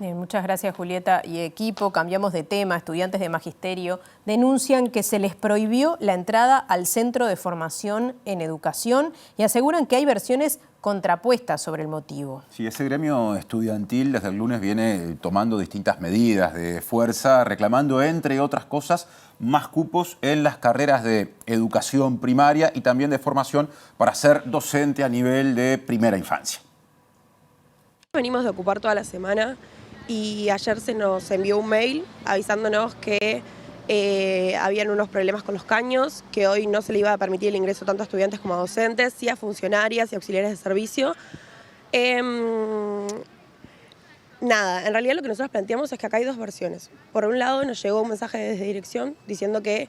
Bien, muchas gracias, Julieta y equipo. Cambiamos de tema. Estudiantes de magisterio denuncian que se les prohibió la entrada al Centro de Formación en Educación y aseguran que hay versiones contrapuestas sobre el motivo. Sí, ese gremio estudiantil desde el lunes viene tomando distintas medidas de fuerza, reclamando, entre otras cosas, más cupos en las carreras de educación primaria y también de formación para ser docente a nivel de primera infancia. Venimos de ocupar toda la semana y ayer se nos envió un mail avisándonos que habían unos problemas con los caños, que hoy no se le iba a permitir el ingreso tanto a estudiantes como a docentes, sí a funcionarias y auxiliares de servicio. Nada, en realidad lo que nosotros planteamos es que acá hay dos versiones. Por un lado nos llegó un mensaje desde dirección diciendo que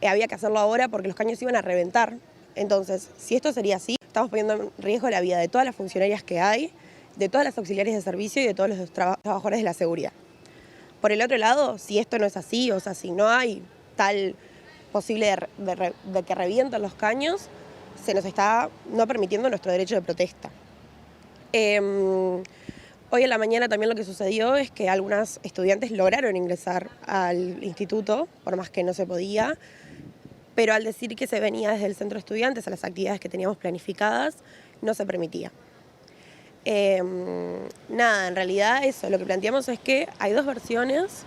había que hacerlo ahora porque los caños iban a reventar. Entonces, si esto sería así, estamos poniendo en riesgo la vida de todas las funcionarias que hay, de todas las auxiliares de servicio y de todos los trabajadores de la seguridad. Por el otro lado, si esto no es así, o sea, si no hay tal posible de que revienten los caños, se nos está no permitiendo nuestro derecho de protesta. Hoy en la mañana también lo que sucedió es que algunas estudiantes lograron ingresar al instituto, por más que no se podía, pero al decir que se venía desde el centro de estudiantes a las actividades que teníamos planificadas, no se permitía. Nada, en realidad eso, lo que planteamos es que hay dos versiones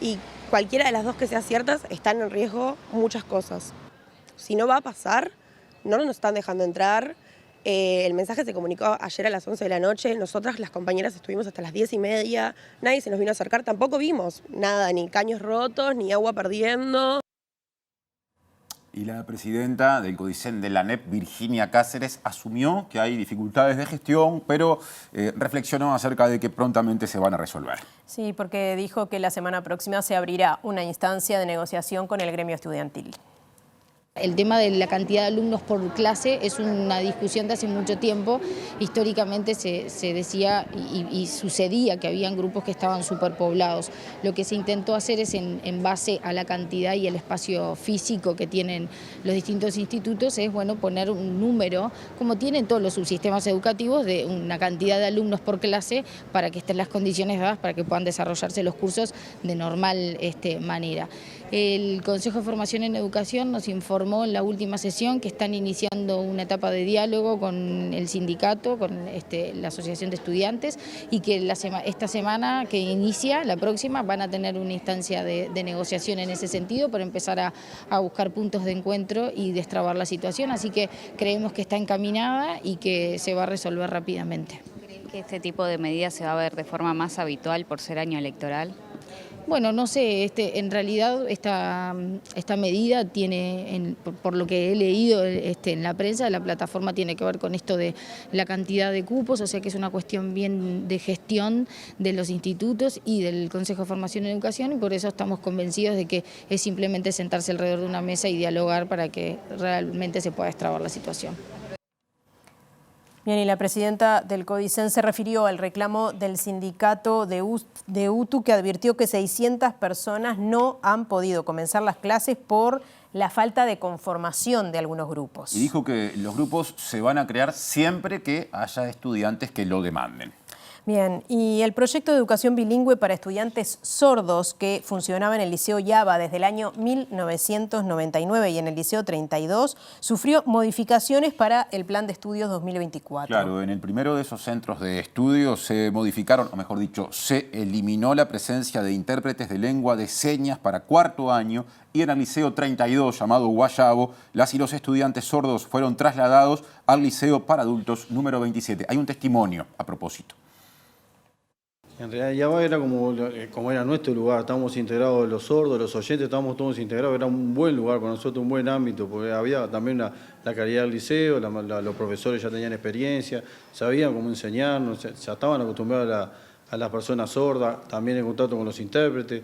y cualquiera de las dos que sea ciertas están en riesgo muchas cosas. Si no va a pasar, no nos están dejando entrar. El mensaje se comunicó ayer a las 11 de la noche, nosotras las compañeras estuvimos hasta las 10:30, nadie se nos vino a acercar, tampoco vimos nada, ni caños rotos, ni agua perdiendo. Y la presidenta del CODICEN de la ANEP, Virginia Cáceres, asumió que hay dificultades de gestión, pero reflexionó acerca de que prontamente se van a resolver. Sí, porque dijo que la semana próxima se abrirá una instancia de negociación con el gremio estudiantil. El tema de la cantidad de alumnos por clase es una discusión de hace mucho tiempo. Históricamente se decía y sucedía que habían grupos que estaban superpoblados. Lo que se intentó hacer es en base a la cantidad y el espacio físico que tienen los distintos institutos, es bueno poner un número, como tienen todos los subsistemas educativos, de una cantidad de alumnos por clase para que estén las condiciones dadas para que puedan desarrollarse los cursos de normal manera. El Consejo de Formación en Educación nos informó en la última sesión que están iniciando una etapa de diálogo con el sindicato, con la Asociación de Estudiantes, y que esta semana que inicia, la próxima, van a tener una instancia de negociación en ese sentido para empezar a buscar puntos de encuentro y destrabar la situación. Así que creemos que está encaminada y que se va a resolver rápidamente. ¿Creen que este tipo de medidas se va a ver de forma más habitual por ser año electoral? Bueno, no sé, en realidad esta medida tiene, por lo que he leído en la prensa, la plataforma tiene que ver con esto de la cantidad de cupos, o sea que es una cuestión bien de gestión de los institutos y del Consejo de Formación en Educación, y por eso estamos convencidos de que es simplemente sentarse alrededor de una mesa y dialogar para que realmente se pueda destrabar la situación. Bien, y la presidenta del CODICEN se refirió al reclamo del sindicato de UTU, que advirtió que 600 personas no han podido comenzar las clases por la falta de conformación de algunos grupos. Y dijo que los grupos se van a crear siempre que haya estudiantes que lo demanden. Bien, y el proyecto de educación bilingüe para estudiantes sordos que funcionaba en el Liceo Yaba desde el año 1999 y en el Liceo 32 sufrió modificaciones para el Plan de Estudios 2024. Claro, en el primero de esos centros de estudio se modificaron, o mejor dicho, se eliminó la presencia de intérpretes de lengua de señas para cuarto año, y en el Liceo 32, llamado Guayabo, las y los estudiantes sordos fueron trasladados al Liceo para Adultos número 27. Hay un testimonio a propósito. En realidad Yaba era como era nuestro lugar, estábamos integrados los sordos, los oyentes, estábamos todos integrados, era un buen lugar para nosotros, un buen ámbito, porque había también la calidad del liceo, los profesores ya tenían experiencia, sabían cómo enseñarnos, ya estaban acostumbrados a las personas sordas, también en contacto con los intérpretes,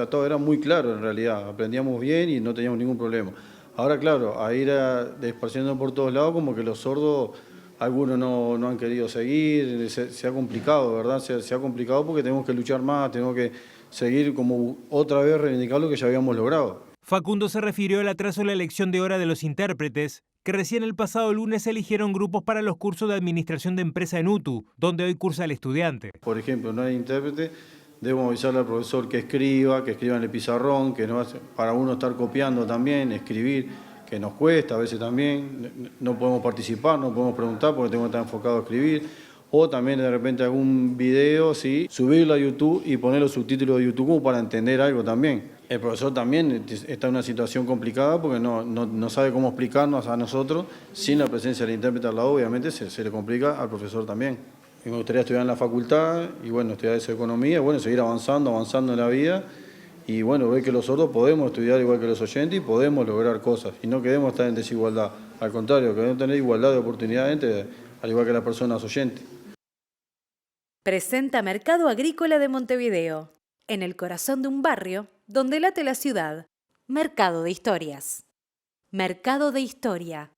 todo era muy claro en realidad, aprendíamos bien y no teníamos ningún problema. Ahora claro, a ir esparciendo por todos lados, como que los sordos... Algunos no han querido seguir, se ha complicado, ¿verdad? Se ha complicado porque tenemos que luchar más, tenemos que seguir como otra vez reivindicar lo que ya habíamos logrado. Facundo se refirió al atraso en la elección de hora de los intérpretes, que recién el pasado lunes eligieron grupos para los cursos de administración de empresa en UTU, donde hoy cursa el estudiante. Por ejemplo, no hay intérprete, debemos avisarle al profesor que escriba en el pizarrón, que no hace, para uno estar copiando también, escribir, que nos cuesta a veces también, no podemos participar, no podemos preguntar porque tengo que estar enfocado a escribir. O también de repente algún video, ¿sí? Subirlo a YouTube y poner los subtítulos de YouTube como para entender algo también. El profesor también está en una situación complicada porque no sabe cómo explicarnos a nosotros. Sin la presencia del intérprete al lado, obviamente se le complica al profesor también. Y me gustaría estudiar en la facultad y bueno, estudiar esa economía, bueno, seguir avanzando en la vida y bueno, ver que los sordos podemos estudiar igual que los oyentes y podemos lograr cosas y no queremos estar en desigualdad. Al contrario, queremos tener igualdad de oportunidades al igual que las personas oyentes. Presenta Mercado Agrícola de Montevideo, en el corazón de un barrio donde late la ciudad. Mercado de Historias. Mercado de Historia.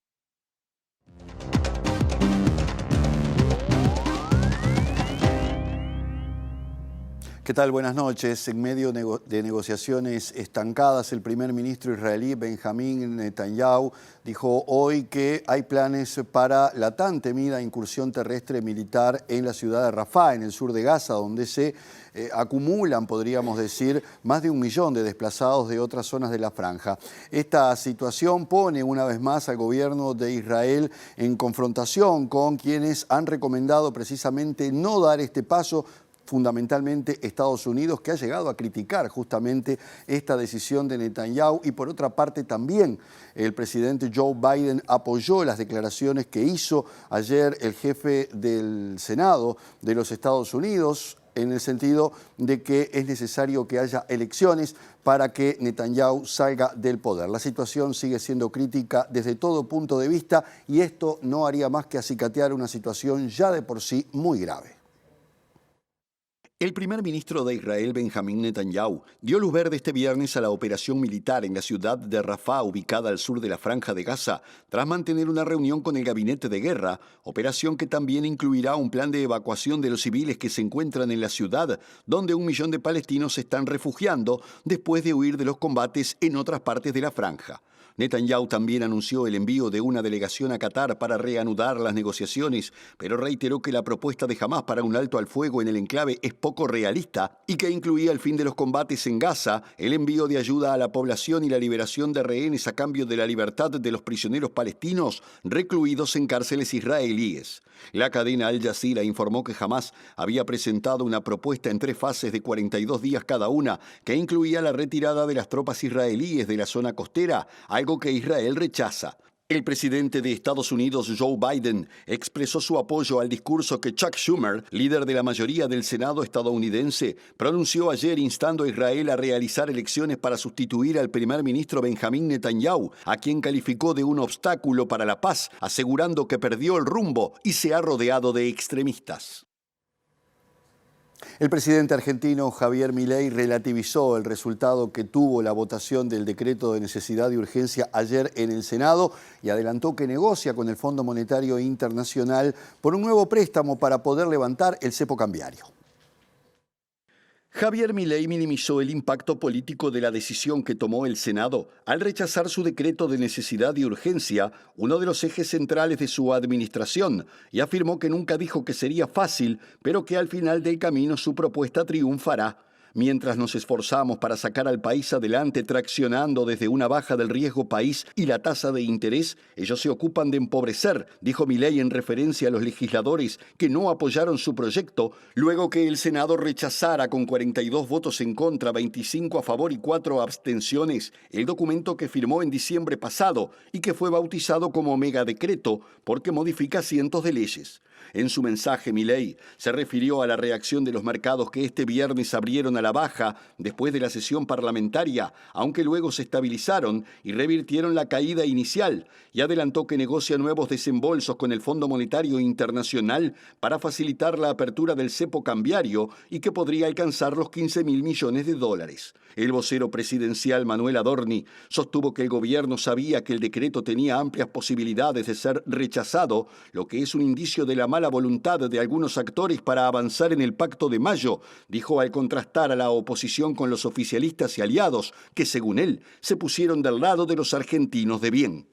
¿Qué tal? Buenas noches. En medio de negociaciones estancadas, el primer ministro israelí Benjamín Netanyahu dijo hoy que hay planes para la tan temida incursión terrestre militar en la ciudad de Rafah, en el sur de Gaza, donde se acumulan, podríamos decir, más de 1 millón de desplazados de otras zonas de la franja. Esta situación pone una vez más al gobierno de Israel en confrontación con quienes han recomendado precisamente no dar este paso, fundamentalmente Estados Unidos, que ha llegado a criticar justamente esta decisión de Netanyahu, y por otra parte también el presidente Joe Biden apoyó las declaraciones que hizo ayer el jefe del Senado de los Estados Unidos, en el sentido de que es necesario que haya elecciones para que Netanyahu salga del poder. La situación sigue siendo crítica desde todo punto de vista y esto no haría más que acicatear una situación ya de por sí muy grave. El primer ministro de Israel, Benjamín Netanyahu, dio luz verde este viernes a la operación militar en la ciudad de Rafah, ubicada al sur de la Franja de Gaza, tras mantener una reunión con el gabinete de guerra, operación que también incluirá un plan de evacuación de los civiles que se encuentran en la ciudad, donde 1 millón de palestinos se están refugiando después de huir de los combates en otras partes de la franja. Netanyahu también anunció el envío de una delegación a Qatar para reanudar las negociaciones, pero reiteró que la propuesta de Hamás para un alto al fuego en el enclave es poco realista y que incluía el fin de los combates en Gaza, el envío de ayuda a la población y la liberación de rehenes a cambio de la libertad de los prisioneros palestinos recluidos en cárceles israelíes. La cadena Al Jazeera informó que Hamás había presentado una propuesta en 3 fases de 42 días cada una, que incluía la retirada de las tropas israelíes de la zona costera, algo que Israel rechaza. El presidente de Estados Unidos, Joe Biden, expresó su apoyo al discurso que Chuck Schumer, líder de la mayoría del Senado estadounidense, pronunció ayer instando a Israel a realizar elecciones para sustituir al primer ministro Benjamín Netanyahu, a quien calificó de un obstáculo para la paz, asegurando que perdió el rumbo y se ha rodeado de extremistas. El presidente argentino Javier Milei relativizó el resultado que tuvo la votación del decreto de necesidad y urgencia ayer en el Senado y adelantó que negocia con el Fondo Monetario Internacional por un nuevo préstamo para poder levantar el cepo cambiario. Javier Milei minimizó el impacto político de la decisión que tomó el Senado al rechazar su decreto de necesidad y urgencia, uno de los ejes centrales de su administración, y afirmó que nunca dijo que sería fácil, pero que al final del camino su propuesta triunfará. Mientras nos esforzamos para sacar al país adelante traccionando desde una baja del riesgo país y la tasa de interés, ellos se ocupan de empobrecer, dijo Milei en referencia a los legisladores que no apoyaron su proyecto, luego que el Senado rechazara con 42 votos en contra, 25 a favor y 4 abstenciones, el documento que firmó en diciembre pasado y que fue bautizado como megadecreto porque modifica cientos de leyes. En su mensaje, Milei se refirió a la reacción de los mercados que este viernes abrieron a la baja después de la sesión parlamentaria, aunque luego se estabilizaron y revirtieron la caída inicial, y adelantó que negocia nuevos desembolsos con el Fondo Monetario Internacional para facilitar la apertura del cepo cambiario y que podría alcanzar los 15.000 millones de dólares. El vocero presidencial Manuel Adorni sostuvo que el gobierno sabía que el decreto tenía amplias posibilidades de ser rechazado, lo que es un indicio de la mala voluntad de algunos actores para avanzar en el Pacto de Mayo, dijo al contrastar a la oposición con los oficialistas y aliados, que según él se pusieron del lado de los argentinos de bien.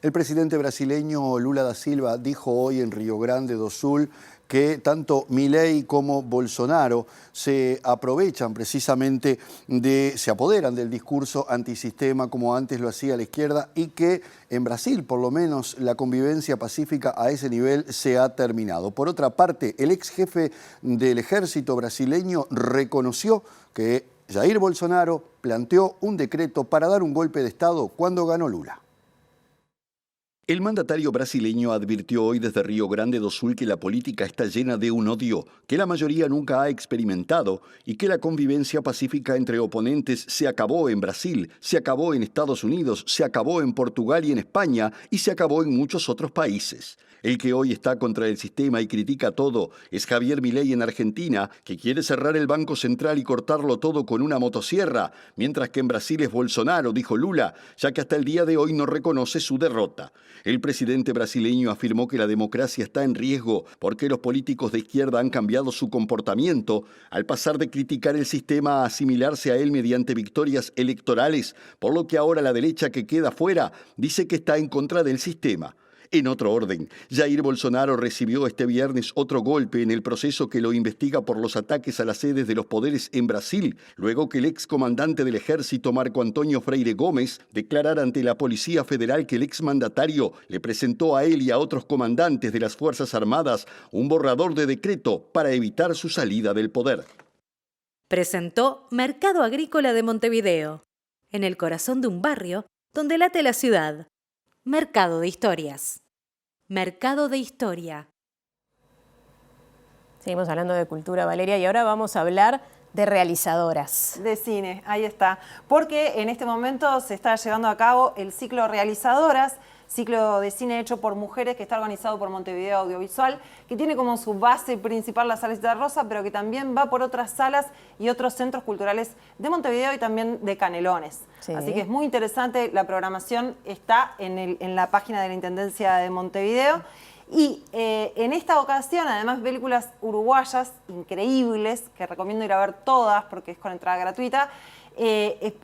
El presidente brasileño Lula da Silva dijo hoy en Río Grande do Sul que tanto Milei como Bolsonaro se aprovechan precisamente se apoderan del discurso antisistema como antes lo hacía la izquierda y que en Brasil, por lo menos, la convivencia pacífica a ese nivel se ha terminado. Por otra parte, el ex jefe del ejército brasileño reconoció que Jair Bolsonaro planteó un decreto para dar un golpe de Estado cuando ganó Lula. El mandatario brasileño advirtió hoy desde Río Grande do Sul que la política está llena de un odio que la mayoría nunca ha experimentado y que la convivencia pacífica entre oponentes se acabó en Brasil, se acabó en Estados Unidos, se acabó en Portugal y en España y se acabó en muchos otros países. El que hoy está contra el sistema y critica todo es Javier Milei en Argentina, que quiere cerrar el Banco Central y cortarlo todo con una motosierra, mientras que en Brasil es Bolsonaro, dijo Lula, ya que hasta el día de hoy no reconoce su derrota. El presidente brasileño afirmó que la democracia está en riesgo porque los políticos de izquierda han cambiado su comportamiento al pasar de criticar el sistema a asimilarse a él mediante victorias electorales, por lo que ahora la derecha que queda fuera dice que está en contra del sistema. En otro orden, Jair Bolsonaro recibió este viernes otro golpe en el proceso que lo investiga por los ataques a las sedes de los poderes en Brasil, luego que el excomandante del ejército Marco Antonio Freire Gómez declarara ante la Policía Federal que el exmandatario le presentó a él y a otros comandantes de las Fuerzas Armadas un borrador de decreto para evitar su salida del poder. Presentó Mercado Agrícola de Montevideo, en el corazón de un barrio donde late la ciudad. Mercado de Historias. Mercado de Historia. Seguimos hablando de cultura, Valeria, y ahora vamos a hablar de realizadoras. De cine, ahí está. Porque en este momento se está llevando a cabo el ciclo Realizadoras, ciclo de cine hecho por mujeres que está organizado por Montevideo Audiovisual, que tiene como su base principal la Sala Cita Rosa, pero que también va por otras salas y otros centros culturales de Montevideo y también de Canelones. Sí. Así que es muy interesante, la programación está en la página de la Intendencia de Montevideo. Y en esta ocasión, además, películas uruguayas increíbles, que recomiendo ir a ver todas porque es con entrada gratuita.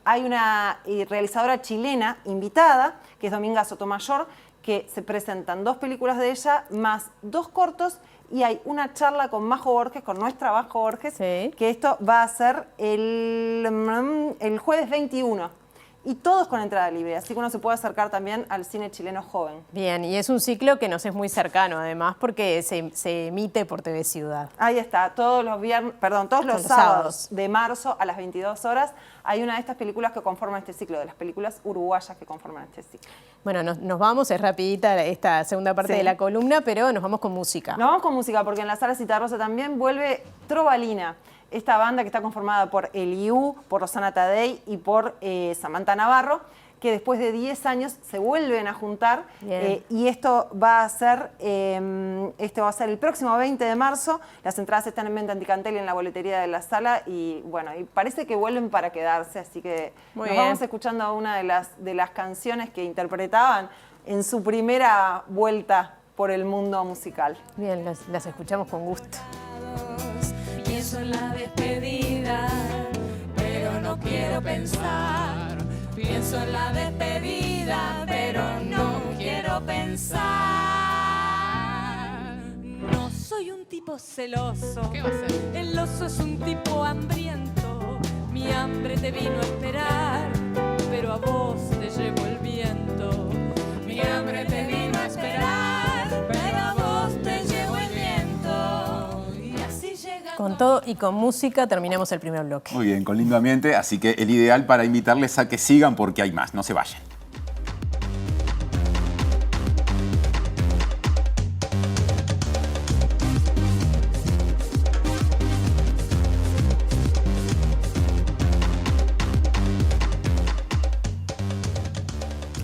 Hay una realizadora chilena invitada, que es Dominga Sotomayor, que se presentan 2 películas de ella, más 2 cortos, y hay una charla con Majo Borges, con nuestra Majo Borges, sí, que esto va a ser el jueves 21. Y todos con entrada libre, así que uno se puede acercar también al cine chileno joven. Bien, y es un ciclo que nos es muy cercano, además, porque se emite por TV Ciudad. Ahí está, todos los sábados de marzo a las 22 horas hay una de estas películas que conforman este ciclo, de las películas uruguayas que conforman este ciclo. Bueno, nos vamos, es rapidita esta segunda parte de la columna, pero nos vamos con música. Nos vamos con música, porque en la Sala Cita Rosa también vuelve Trovalina. Esta banda que está conformada por Eliú, por Rosana Tadei y por Samantha Navarro, que después de 10 años se vuelven a juntar y esto va a ser el próximo 20 de marzo. Las entradas están en venta en Ticantel en la boletería de la sala y bueno, y parece que vuelven para quedarse, así que vamos escuchando a una de las canciones que interpretaban en su primera vuelta por el mundo musical. Bien, las escuchamos con gusto. Pienso en la despedida, pero no quiero pensar. Pienso en la despedida, pero no quiero pensar. No soy un tipo celoso. ¿Qué va a ser? El oso es un tipo hambriento. Mi hambre te vino a esperar, pero a vos te llevó el viento. Mi hambre te vino a esperar, pero a vos te llevó el viento. Con todo y con música terminamos el primer bloque. Muy bien, con lindo ambiente, así que el ideal para invitarles a que sigan porque hay más, no se vayan.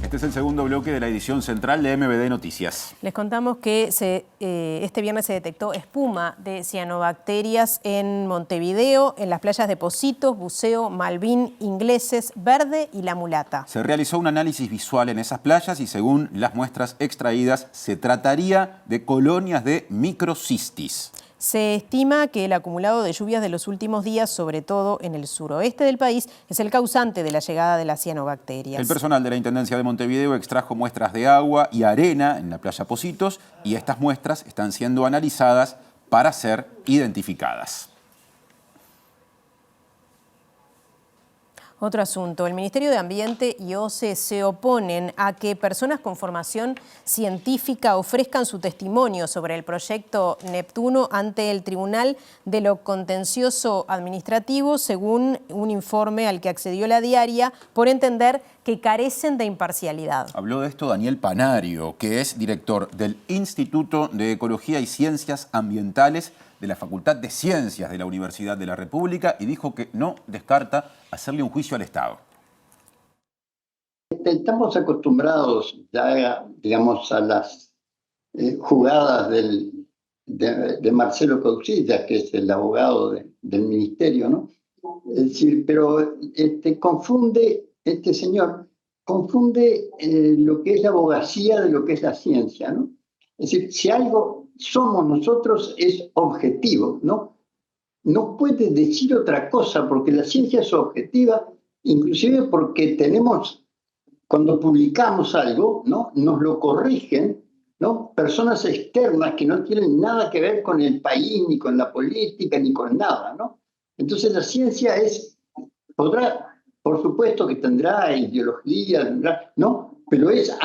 Este es el segundo bloque de la edición central de MBD Noticias. Les contamos que este viernes se detectó espuma de cianobacterias en Montevideo, en las playas de Positos, Buceo, Malvin, Ingleses, Verde y La Mulata. Se realizó un análisis visual en esas playas y según las muestras extraídas se trataría de colonias de microcistis. Se estima que el acumulado de lluvias de los últimos días, sobre todo en el suroeste del país, es el causante de la llegada de las cianobacterias. El personal de la Intendencia de Montevideo extrajo muestras de agua y arena en la playa Pocitos y estas muestras están siendo analizadas para ser identificadas. Otro asunto, el Ministerio de Ambiente y OCE se oponen a que personas con formación científica ofrezcan su testimonio sobre el proyecto Neptuno ante el Tribunal de lo Contencioso Administrativo, según un informe al que accedió La Diaria, por entender que carecen de imparcialidad. Habló de esto Daniel Panario, que es director del Instituto de Ecología y Ciencias Ambientales de la Facultad de Ciencias de la Universidad de la República, y dijo que no descarta hacerle un juicio al Estado. Estamos acostumbrados ya, digamos, a las jugadas de Marcelo Causilla, que es el abogado del ministerio, ¿no? Es decir, pero este señor confunde lo que es la abogacía de lo que es la ciencia, ¿no? Es decir, si algo somos nosotros es objetivo, ¿no? No puede decir otra cosa porque la ciencia es objetiva, inclusive porque tenemos, cuando publicamos algo, ¿no? Nos lo corrigen, ¿no? Personas externas que no tienen nada que ver con el país, ni con la política, ni con nada, ¿no? Entonces la ciencia podrá, por supuesto que tendrá ideología, ¿no? Pero es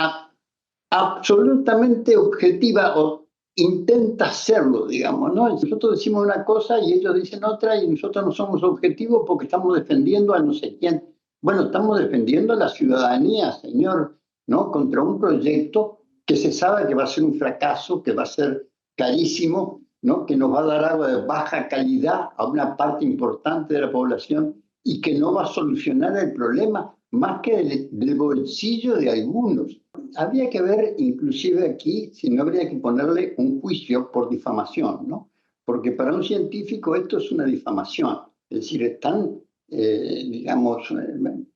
absolutamente objetiva, o intenta hacerlo, digamos, ¿no? Nosotros decimos una cosa y ellos dicen otra, y nosotros no somos objetivos porque estamos defendiendo a no sé quién. Bueno, estamos defendiendo a la ciudadanía, señor, ¿no? Contra un proyecto que se sabe que va a ser un fracaso, que va a ser carísimo, ¿no? Que nos va a dar agua de baja calidad a una parte importante de la población y que no va a solucionar el problema más que del bolsillo de algunos. Habría que ver, inclusive aquí, si no habría que ponerle un juicio por difamación, ¿no? Porque para un científico esto es una difamación. Es decir, están, digamos,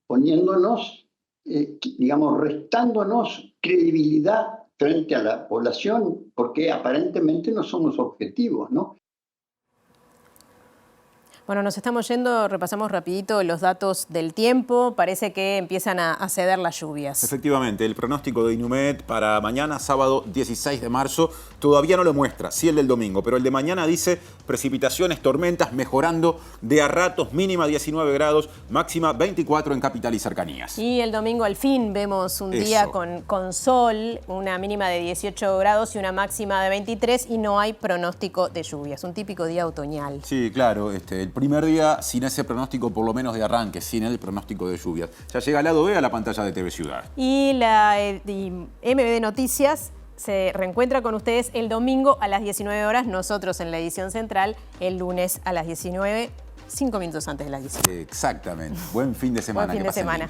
poniéndonos, digamos, restándonos credibilidad frente a la población, porque aparentemente no somos objetivos, ¿no? Bueno, nos estamos yendo, repasamos rapidito los datos del tiempo. Parece que empiezan a ceder las lluvias. Efectivamente, el pronóstico de Inumet para mañana, sábado 16 de marzo, todavía no lo muestra, sí el del domingo, pero el de mañana dice precipitaciones, tormentas, mejorando de a ratos, mínima 19 grados, máxima 24 en capital y cercanías. Y el domingo al fin vemos un día con sol, una mínima de 18 grados y una máxima de 23, y no hay pronóstico de lluvias, un típico día otoñal. Sí, claro, el primer día sin ese pronóstico, por lo menos de arranque, sin el pronóstico de lluvias. Ya llega al lado B a la pantalla de TV Ciudad. Y la MBD Noticias se reencuentra con ustedes el domingo a las 19 horas, nosotros en la edición central el lunes a las 19, 5 minutos antes de las 19. Exactamente. Buen fin de semana. Buen fin de semana.